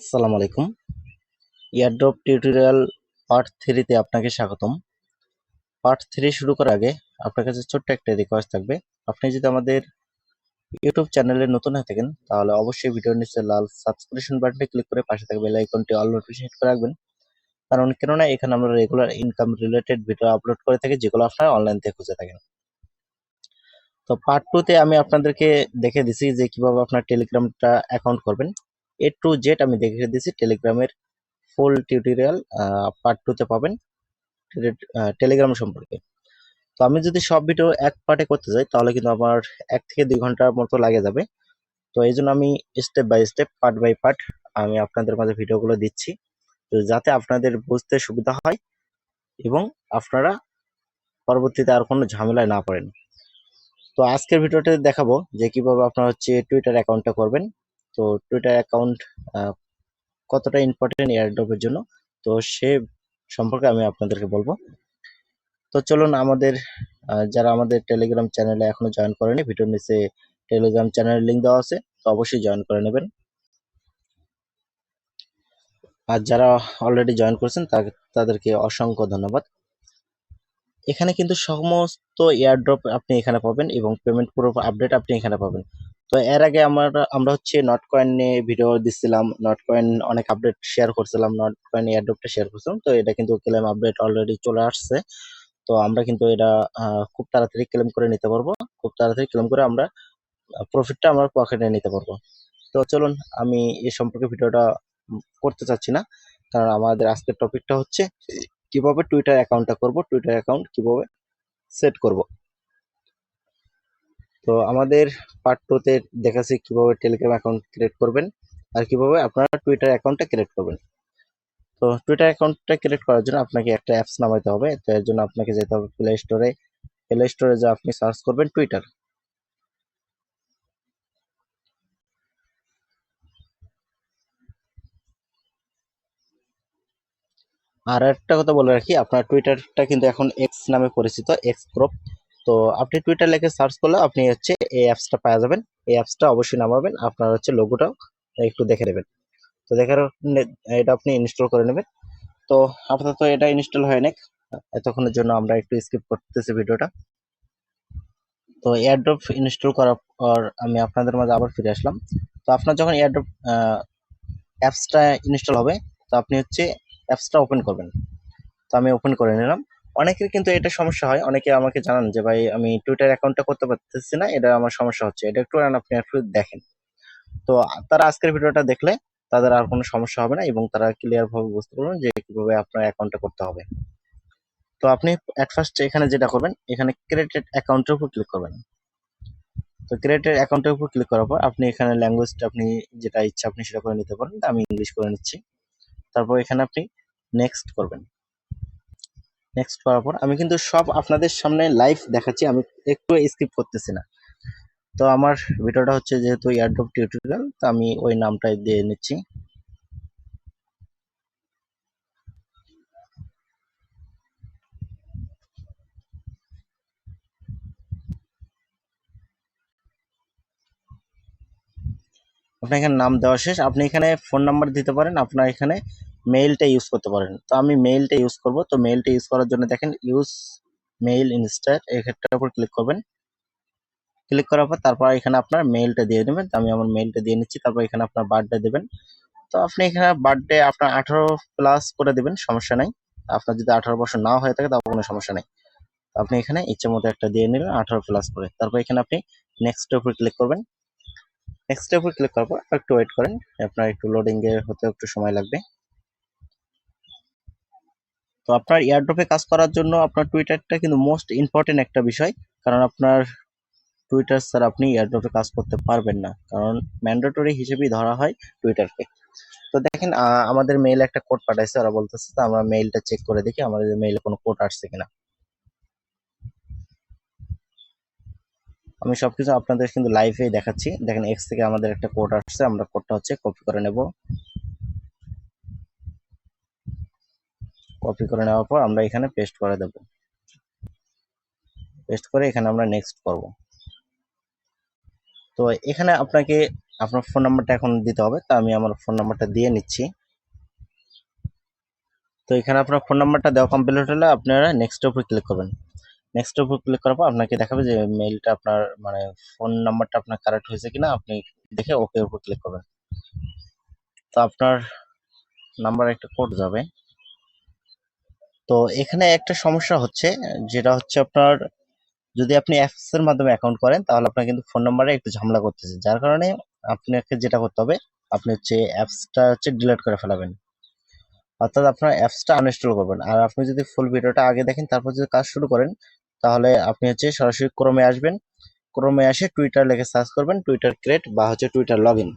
আসসালামু আলাইকুম। Airdrop tutorial part 3 তে আপনাকে স্বাগতম। পার্ট 3 শুরু করার আগে আপনার কাছে ছোট্ট একটা রিকোয়েস্ট থাকবে। আপনি যদি আমাদের ইউটিউব চ্যানেলে নতুন হয়ে থাকেন তাহলে অবশ্যই ভিডিওর নিচে লাল সাবস্ক্রিপশন বাটনে ক্লিক করে পাশে থাকা বেল আইকনটি অল নোটিফিকেশন হিট করে রাখবেন। কারণ কেননা এখানে আমরা regular income related video upload করে থাকি যেগুলো আপনারা অনলাইন থেকে খুঁজে থাকেন। তো পার্ট 2 তে আমি আপনাদেরকে দেখে দিছি যে কিভাবে আপনার টেলিগ্রামটা অ্যাকাউন্ট করবেন। এ টু জেড আমি দেখে দিছি টেলিগ্রামের ফুল টিউটোরিয়াল পার্ট 2 তে পাবেন টেলিগ্রাম সম্পর্কে। তো আমি যদি সব ভিডিও এক পার্টে করতে যাই তাহলে কিন্তু আমার 1 থেকে 2 ঘন্টার মতো লাগে যাবে। তো এই জন্য আমি step by step part by part আমি আপনাদের মাঝে ভিডিওগুলো দিচ্ছি, তো যাতে আপনাদের বুঝতে সুবিধা হয় এবং আপনারা পরবর্তীতে আর কোনো ঝামেলায় না পড়েন। তো আজকের ভিডিওতে দেখাবো যে কিভাবে আপনারা টুইটার অ্যাকাউন্টটা করবেন। তো টুইটার অ্যাকাউন্ট কতটা ইম্পর্টেন্ট এয়ারড্রপের জন্য, তো সে সম্পর্কে আমি আপনাদেরকে বলবো। তো চলুন আমাদের যারা আমাদের টেলিগ্রাম চ্যানেলে এখনো জয়েন করেনি, ভিডিওর নিচে টেলিগ্রাম চ্যানেলের লিংক দেওয়া আছে, তো অবশ্যই জয়েন করে নেবেন। আর যারা অলরেডি জয়েন করেছেন তাদেরকে অসংখ্য ধন্যবাদ। এখানে কিন্তু সমস্ত এয়ারড্রপ আপনি এখানে পাবেন এবং পেমেন্ট প্রুফ আপডেট আপনি এখানে পাবেন। তো এর আগে আমরা নট কয়েন নিয়ে ভিডিও দিচ্ছিলাম, নট কয়েন অনেক আপডেট শেয়ার করছিলাম, নট কয়েন এয়ারড্রপটা শেয়ার করছিলাম। তো এটা কিন্তু ক্লেম আপডেট অলরেডি চলে আসছে। তো আমরা কিন্তু এটা খুব তাড়াতাড়ি ক্লেম করে নিতে পারবো। খুব তাড়াতাড়ি ক্লেম করে আমরা প্রফিটটা আমরা পকেটে নিতে পারবো। তো চলুন, আমি এ সম্পর্কে ভিডিওটা করতে চাচ্ছি না, কারণ আমাদের আজকের টপিকটা হচ্ছে কিভাবে টুইটার অ্যাকাউন্টটা করব, টুইটার অ্যাকাউন্ট কিভাবে সেট করব। তো আমাদের পার্ট 2 তে দেখাচ্ছি কিভাবে টেলিগ্রাম অ্যাকাউন্ট ক্রিয়েট করবেন আর কিভাবে আপনারা টুইটার অ্যাকাউন্টটা ক্রিয়েট করবেন। তো টুইটার অ্যাকাউন্টটা ক্রিয়েট করার জন্য আপনাকে একটা অ্যাপস নামাইতে হবে। তো এর জন্য আপনাকে যেতে হবে প্লে স্টোরে যে আপনি সার্চ করবেন টুইটার। আর একটা কথা বলে রাখি, আপনার টুইটারটা কিন্তু এখন এক্স নামে পরিচিত, এক্স গ্রুপ। তো আপনি টুইটার লিখে সার্চ করলে আপনি এই অ্যাপসটা পাওয়া যাবেন। এই অ্যাপসটা অবশ্যই নামাবেন, আপনার লোগোটাও একটু দেখে নেবেন। তো দেখার এটা আপনি ইনস্টল করে নেবেন। তো আপাতত এটা ইনস্টল হয় না, এতক্ষণের জন্য আমরা একটু স্কিপ করতেছি ভিডিওটা। তো এয়ারড্রপ ইনস্টল করার পর আমি আপনাদের মাঝে আবার ফিরে আসলাম। তো আপনার যখন এয়ারড্রপ অ্যাপসটা ইনস্টল হবে, তো আপনি অ্যাপসটা ওপেন করবেন। তো আমি ওপেন করে নিলাম। অনেকের কিন্তু এটা সমস্যা হয়, অনেকে আমাকে জানান যে ভাই আমি টুইটার অ্যাকাউন্টটা করতে পারতেছি না, এটা আমার সমস্যা হচ্ছে, এটা একটু আপনি একটু দেখেন। তো তারা আজকের ভিডিওটা দেখলে তাদের আর কোনো সমস্যা হবে না এবং তারা ক্লিয়ার ভাবে বুঝতে পারবেন যে কিভাবে আপনার অ্যাকাউন্টটা করতে হবে। তো আপনি এট ফার্স্ট এখানে যেটা করবেন, এখানে ক্রিয়েটেড অ্যাকাউন্টের উপর ক্লিক করবেন। তো ক্রিয়েটেড অ্যাকাউন্টের উপর ক্লিক করার পর আপনি এখানে ল্যাঙ্গুয়েজটা আপনি যেটা ইচ্ছা আপনি সেটা করে নিতে পারেন। আমি ইংলিশ করে নিচ্ছি। তারপর এখানে আপনি নেক্সট করবেন। নেক্সট করার পর আমি কিন্তু সব আপনাদের সামনে লাইভ দেখাচ্ছি, আমি একটু স্কিপ করতেছি না। তো আমার ভিডিওটা যেহেতু এয়ারড্রপ টিউটোরিয়াল, তো আমি ওই নামটাই দিয়ে নিচ্ছি। আপনার এখানে নাম দেওয়া শেষ, আপনি এখানে ফোন নাম্বার দিতে পারেন, আপনার এখানে মেইলটা ইউজ করতে পারেন। তো আমি মেইলটা ইউজ করব। তো মেইলটা ইউজ করার জন্য দেখেন ইউজ মেইল ইনস্টার এক্ষেত্রের উপর ক্লিক করবেন। ক্লিক করার পর তারপর এখানে আপনার মেইলটা দিয়ে দেবেন। তো আমি আমার মেইলটা দিয়ে নিচ্ছি। তারপর এখানে আপনার বার্থডে দেবেন। তো আপনি এখানে বার্থডে আপনার 18+ করে দেবেন, সমস্যা নাই। আপনার যদি 18 বছর না হয়ে থাকে তাও কোনো সমস্যা নাই। তো আপনি এখানে ইচ্ছে মতো একটা দিয়ে নেবেন 18+ করে। তারপর এখানে আপনি নেক্সটের উপর ক্লিক করবেন। নেক্সটের উপর ক্লিক করার পর একটু ওয়েট করেন, আপনার একটু লোডিং এ হতে একটু সময় লাগবে। তো আপনার এয়ারড্রপে কাজ করার জন্য আপনার টুইটারটা কিন্তু মোস্ট ইম্পর্টেন্ট একটা বিষয়, কারণ আপনার টুইটার ছাড়া আপনি এয়ারড্রপে কাজ করতে পারবেন না, কারণ ম্যান্ডেটরি হিসেবেই ধরা হয় টুইটারকে। তো দেখেন আমাদের মেইলে একটা কোড পাঠাইছে, ওরা বলতেছে, তো আমরা মেইলটা চেক করে দেখি আমাদের মেইলে কোনো কোড আসছে কিনা। আমি সবকিছু আপনাদের কিন্তু লাইভেই দেখাচ্ছি। দেখেন এক্স থেকে আমাদের একটা কোড আসছে, আমরা কোডটা কপি করে নেব। কপি করে নেওয়ার পর আমরা এখানে পেস্ট করে দেব। পেস্ট করে এখানে আমরা নেক্সট করব। তো এখানে আপনাকে আপনার ফোন নাম্বারটা এখন দিতে হবে, তো আমি আমার ফোন নাম্বারটা দিয়ে নিচ্ছি। তো এখানে আপনার ফোন নাম্বারটা দেওয়া কমপ্লিট হলে আপনারা নেক্সটের উপর ক্লিক করবেন। নেক্সটের উপর ক্লিক করার পর আপনাকে দেখাবে যে মেইলটা আপনার মানে ফোন নাম্বারটা আপনার কারেক্ট হয়েছে কিনা, আপনি দেখে ওকে উপর ক্লিক করবেন। তো আপনার নাম্বার একটা কোড যাবে। তো এখানে একটা সমস্যা হচ্ছে, যেটা হচ্ছে আপনার যদি আপনি অ্যাপস এর মাধ্যমে অ্যাকাউন্ট করেন তাহলে আপনার কিন্তু ফোন নাম্বারে একটু ঝামেলা করতেছে, যার কারণে আপনাকে যেটা করতে হবে, আপনি হচ্ছে অ্যাপসটা হচ্ছে ডিলিট করে ফেলাবেন, অর্থাৎ আপনার অ্যাপসটা আনইনস্টল করবেন। আর আপনি যদি ফুল ভিডিওটা আগে দেখেন তারপর যদি কাজ শুরু করেন, তাহলে আপনি হচ্ছে সরাসরি ক্রোমে আসবেন, ক্রোমে আসে টুইটার লিখে সার্চ করবেন, টুইটার ক্রিয়েট বা হচ্ছে টুইটার লগ ইন।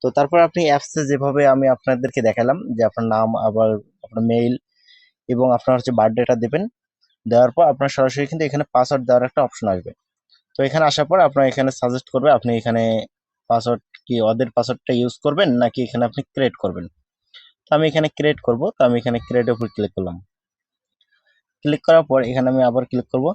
তো তারপর আপনি অ্যাপসে যেভাবে আমি আপনাদেরকে দেখালাম যে আপনার নাম, আবার আপনার মেইল এবং আপনার হচ্ছে বার্থডেটা দেবেন। দেওয়ার পর আপনার সরাসরি কিন্তু এখানে পাসওয়ার্ড দেওয়ার একটা অপশন আসবে। তো এখানে আসার পর আপনার এখানে সাজেস্ট করবে আপনি এখানে পাসওয়ার্ড কি ওদের পাসওয়ার্ডটা ইউজ করবেন নাকি এখানে আপনি ক্রিয়েট করবেন। তো আমি এখানে ক্রিয়েট করব, তো আমি এখানে ক্রিয়েটের উপর ক্লিক করলাম। ক্লিক করার পর এখানে আমি আবার ক্লিক করব।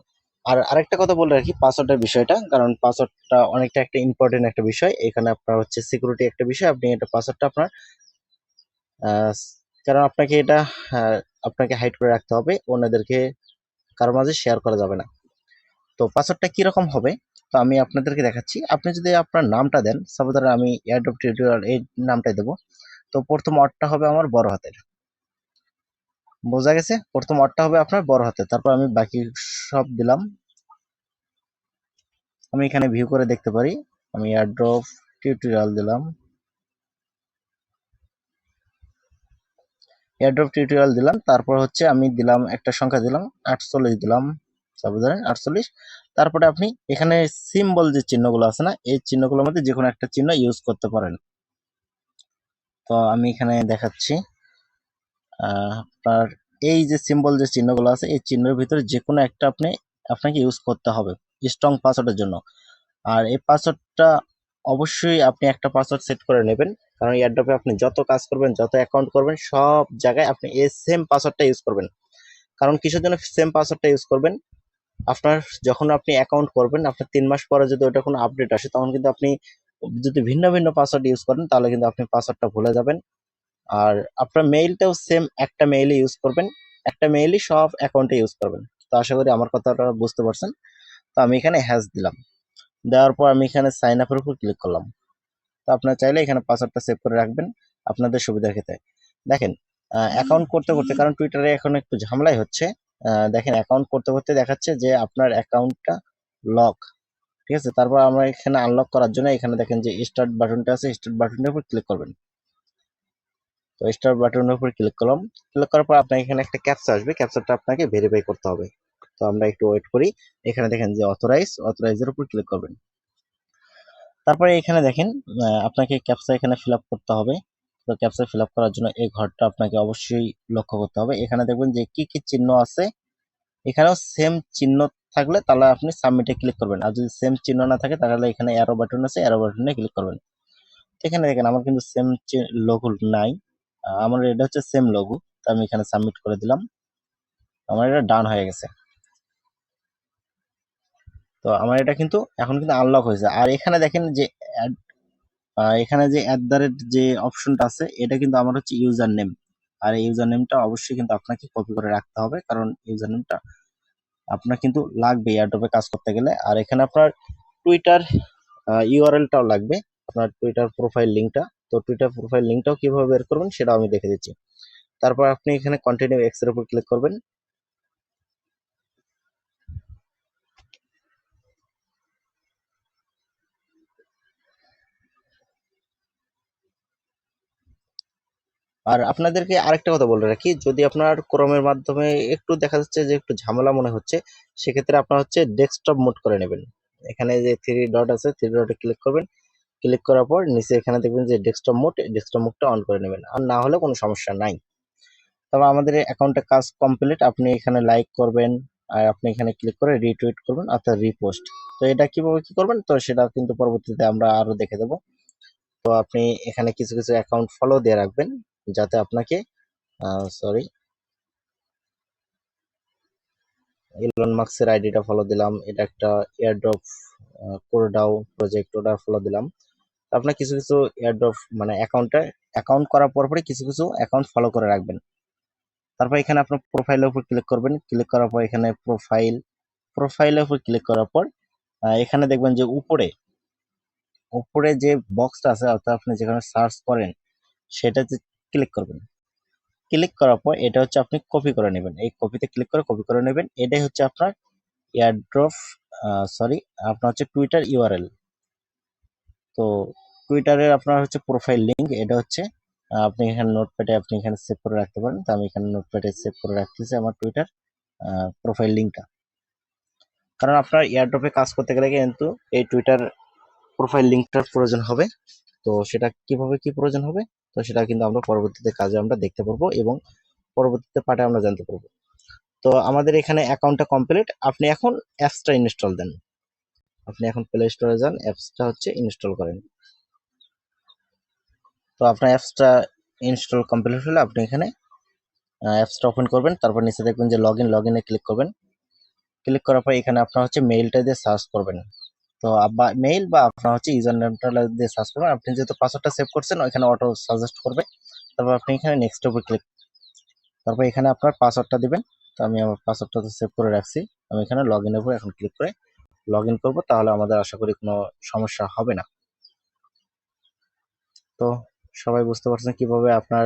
আর আরেকটা কথা বলে রাখি পাসওয়ার্ডের বিষয়টা, কারণ পাসওয়ার্ডটা অনেকটা একটা ইম্পর্টেন্ট একটা বিষয়, এখানে আপনার হচ্ছে সিকিউরিটি একটা বিষয়, আপনি এটা পাসওয়ার্ডটা আপনার আহ, কারণ আপনাকে এটা আহ, আপনাকে হাইড করে রাখতে হবে, অন্যদেরকে কারো মাঝে শেয়ার করা যাবে না। তো পাসওয়ার্ডটা কিরকম হবে, তো আমি আপনাদেরকে দেখাচ্ছি। আপনি যদি আপনার নামটা দেন, সাপোজ ধরেন আমি এয়ারড্রপ টিউটোরিয়াল এই নামটাই দেবো। তো প্রথম অর্ডটা হবে আমার বড় হাতের, বোঝা গেছে? প্রথম অর্ডটা হবে আপনার বড় হাতের, তারপর আমি বাকি সব দিলাম। আমি এখানে ভিউ করে দেখতে পারি, আমি এয়ারড্রপ টিউটোরিয়াল দিলাম, এয়ারড্রপ টিউটোরিয়াল দিলাম, তারপর হচ্ছে আমি দিলাম একটা সংখ্যা দিলাম 48 দিলাম, সাপোজ ধরেন 48। তারপরে আপনি এখানে সিম্বল যে চিহ্নগুলো আছে না, এই চিহ্নগুলোর মধ্যে যে কোনো একটা চিহ্ন ইউজ করতে পারেন। তো আমি এখানে দেখাচ্ছি আপনার এই যে সিম্বল যে চিহ্নগুলো আছে এই চিহ্নের ভিতরে যে কোনো একটা আপনাকে ইউজ করতে হবে স্ট্রং পাসওয়ার্ডের জন্য। আর এই পাসওয়ার্ডটা অবশ্যই আপনি একটা পাসওয়ার্ড সেট করে নেবেন, কারণ এয়ারড্রপে আপনি যত কাজ করবেন, যত অ্যাকাউন্ট করবেন, সব জায়গায় আপনি এই সেম পাসওয়ার্ডটা ইউজ করবেন। কারণ কিসের জন্য সেম পাসওয়ার্ডটা ইউজ করবেন, আপনার যখন আপনি অ্যাকাউন্ট করবেন আপনার 3 মাস পরে যদি ওটা কোনো আপডেট আসে, তখন কিন্তু আপনি যদি ভিন্ন ভিন্ন পাসওয়ার্ড ইউজ করেন তাহলে কিন্তু আপনি পাসওয়ার্ডটা ভুলে যাবেন। আর আপনার মেইলটাও সেম একটা মেইলে ইউজ করবেন, একটা মেইলই সব অ্যাকাউন্টে ইউজ করবেন। তো আশা করি আমার কথাটা বুঝতে পারছেন। তো আমি এখানে হ্যাশ দিলাম, দেওয়ার পর আমি এখানে সাইন আপের উপর ক্লিক করলাম। তো আপনারা চাইলে এখানে পাসওয়ার্ডটা সেভ করে রাখবেন আপনাদের সুবিধার ক্ষেত্রে। দেখেন অ্যাকাউন্ট করতে করতে, কারণ টুইটারে এখন একটু ঝামেলাই হচ্ছে, দেখেন অ্যাকাউন্ট করতে করতে দেখাচ্ছে যে আপনার অ্যাকাউন্টটা লক, ঠিক আছে। তারপর আমরা এখানে আনলক করার জন্য এখানে দেখেন যে স্টার্ট বাটনটা আছে, স্টার্ট বাটনের উপর ক্লিক করবেন। তো স্টার বাটনের উপর ক্লিক করলাম, ক্লিক করার পর আপনার এখানে একটা ক্যাপচা আসবে, ক্যাপচাটা আপনাকে ভেরিফাই করতে হবে। তো আমরা একটু ওয়েট করি। এখানে দেখেন যে অথরাইজের উপর ক্লিক করবেন। তারপরে এখানে দেখেন আপনাকে ক্যাপচা এখানে ফিল আপ করতে হবে। তো ক্যাপচা ফিল আপ করার জন্য এই ঘরটা আপনাকে অবশ্যই লক্ষ্য করতে হবে। এখানে দেখবেন যে কি কি চিহ্ন আছে, এখানেও সেম চিহ্ন থাকলে তাহলে আপনি সাবমিটে ক্লিক করবেন, আর যদি সেম চিহ্ন না থাকে তাহলে এখানে অ্যারো বাটন আছে, অ্যারো বাটনে ক্লিক করবেন। এখানে দেখেন আমার কিন্তু সেম লোগো নাই, আমার এটা হচ্ছে সেম লোগো। তো আমি এখানে সাবমিট করে দিলাম, আমার এটা ডান হয়ে গেছে। তো আমার এটা কিন্তু এখন কিন্তু আনলক হয়েছে। আর এখানে দেখেন যে এখানে যে অ্যাট দ্য রেট যে অপশনটা আছে, এটা কিন্তু আমার হচ্ছে ইউজার নেম। আর এই ইউজার নেমটা অবশ্যই কিন্তু আপনাকে কপি করে রাখতে হবে, কারণ ইউজার নেমটা আপনার কিন্তু লাগবে এয়ারড্রপে কাজ করতে গেলে। আর এখানে আপনার টুইটার ইউআরএলটাও লাগবে, আপনার টুইটার প্রোফাইল লিঙ্কটা। তো টুইটার প্রোফাইল লিঙ্কটাও কিভাবে বের করবেন সেটাও আমি দেখে দিচ্ছি। তারপর আপনি এখানে কন্টিনিউ এক্স এর উপর ক্লিক করবেন। আর আপনাদেরকে আরেকটা কথা বলে রাখি, যদি আপনার ক্রোমের মাধ্যমে একটু দেখা যাচ্ছে যে একটু ঝামেলা মনে হচ্ছে, সেক্ষেত্রে আপনার হচ্ছে ডেস্কটপ মোড করে নেবেন। এখানে যে থ্রি ডট আছে, থ্রি ডটে ক্লিক করবেন, ক্লিক করার পর নিচে এখানে দেখবেন যে ডেস্কটপ মোড, ডেস্কটপ মোডটা অন করে নেবেন, আর না হলে কোনো সমস্যা নাই। তবে আমাদের অ্যাকাউন্টে কাজ কমপ্লিট, আপনি এখানে লাইক করবেন, আর আপনি এখানে ক্লিক করে রিটুইট করবেন অর্থাৎ রিপোস্ট। তো এটা কিভাবে কি করবেন, তো সেটা কিন্তু পরবর্তীতে আমরা আরো দেখে দেবো। তো আপনি এখানে কিছু কিছু অ্যাকাউন্ট ফলো দিয়ে রাখবেন, যাতে আপনাকে সরি ইলন মাস্কের আইডিটা ফলো দিলাম, এটা একটা এয়ারড্রপ কোরডাও প্রজেক্ট ওটা ফলো দিলাম। তো আপনার কিছু কিছু এয়ারড্রপ মানে অ্যাকাউন্ট করার পরে কিছু কিছু অ্যাকাউন্ট ফলো করে রাখবেন। তারপর এখানে আপনার প্রোফাইলের উপর ক্লিক করবেন, ক্লিক করার পর এখানে প্রোফাইলের উপর ক্লিক করার পর এখানে দেখবেন যে উপরে উপরে যে বক্সটা আছে অর্থাৎ আপনি যেখানে সার্চ করেন সেটাতে ক্লিক করবেন। ক্লিক করার পর এটা হচ্ছে আপনি কপি করে নেবেন, এই কপিতে ক্লিক করে কপি করে নেবেন। এটাই হচ্ছে আপনার এয়ারড্রপ সরি আপনার হচ্ছে টুইটার ইউআরএল। তো টুইটারের আপনার হচ্ছে প্রোফাইল লিংক, এটা হচ্ছে আপনি এখানে নোটপ্যাডে আপনি এখানে সেভ করে রাখতে পারেন। তো আমি এখানে নোটপ্যাডে সেভ করে রাখতেছি আমার টুইটার প্রোফাইল লিংকটা। কারণ আপনার এয়ারড্রপে কাজ করতে গেলে কিন্তু এই টুইটার প্রোফাইল লিংকটার প্রয়োজন হবে। তো সেটা কিভাবে কি প্রয়োজন হবে, তো সেটা কিন্তু আমরা পরবর্তীতে কাজে আমরা দেখতে পারবো এবং পরবর্তীতে পাঠে আমরা জানতে পারবো। তো আমাদের এখানে অ্যাকাউন্টটা কমপ্লিট। আপনি এখন অ্যাপসটা ইনস্টল দেন, আপনি এখন প্লে স্টোরে যান, অ্যাপসটা হচ্ছে ইনস্টল করেন। তো আপনার অ্যাপসটা ইনস্টল কমপ্লিট হলে আপনি এখানে অ্যাপসটা ওপেন করবেন। তারপর নিচে দেখবেন যে লগইনে ক্লিক করবেন। ক্লিক করার পর এখানে আপনার হচ্ছে মেইলটা দিয়ে সার্চ করবেন। তো মেইল বা আপনার হচ্ছে ইউজার নেমটা দিয়ে সার্চ করবেন। আপনি যেহেতু পাসওয়ার্ডটা সেভ করছেন ওইখানে অটো সাজেস্ট করবে। তারপর আপনি এখানে নেক্সট উপর ক্লিক, তারপর এখানে আপনার পাসওয়ার্ডটা দিবেন। তো আমি আমার পাসওয়ার্ডটা তো সেভ করে রাখছি। আমি এখানে লগইনের উপর এখন ক্লিক করে লগ ইন করবো, তাহলে আমাদের আশা করি কোনো সমস্যা হবে না। তো সবাই বুঝতে পারছেন কিভাবে আপনার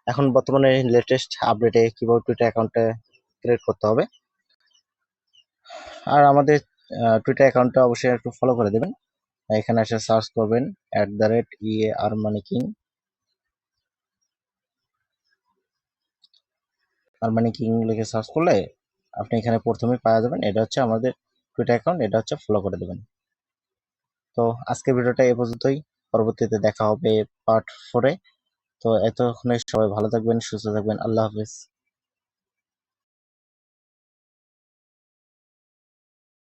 এখন বর্তমানে লেটেস্ট আপডেটে কিভাবে টুইটার অ্যাকাউন্টে ক্রিয়েট করতে হবে। আর আমাদের টুইটার অ্যাকাউন্টটা অবশ্যই একটু ফলো করে দেবেন। এখানে এসে সার্চ করবেন @armani king লিখে সার্চ করলে আপনি এখানে প্রথমেই পাওয়া যাবেন। এটা হচ্ছে আমাদের টুইটার অ্যাকাউন্ট, এটা হচ্ছে ফলো করে দেবেন। তো আজকের ভিডিওটা এ পর্যন্তই, পরবর্তীতে দেখা হবে পার্ট 4-এ। তো এতক্ষণে সবাই ভালো থাকবেন, সুস্থ থাকবেন, আল্লাহ হাফেজ।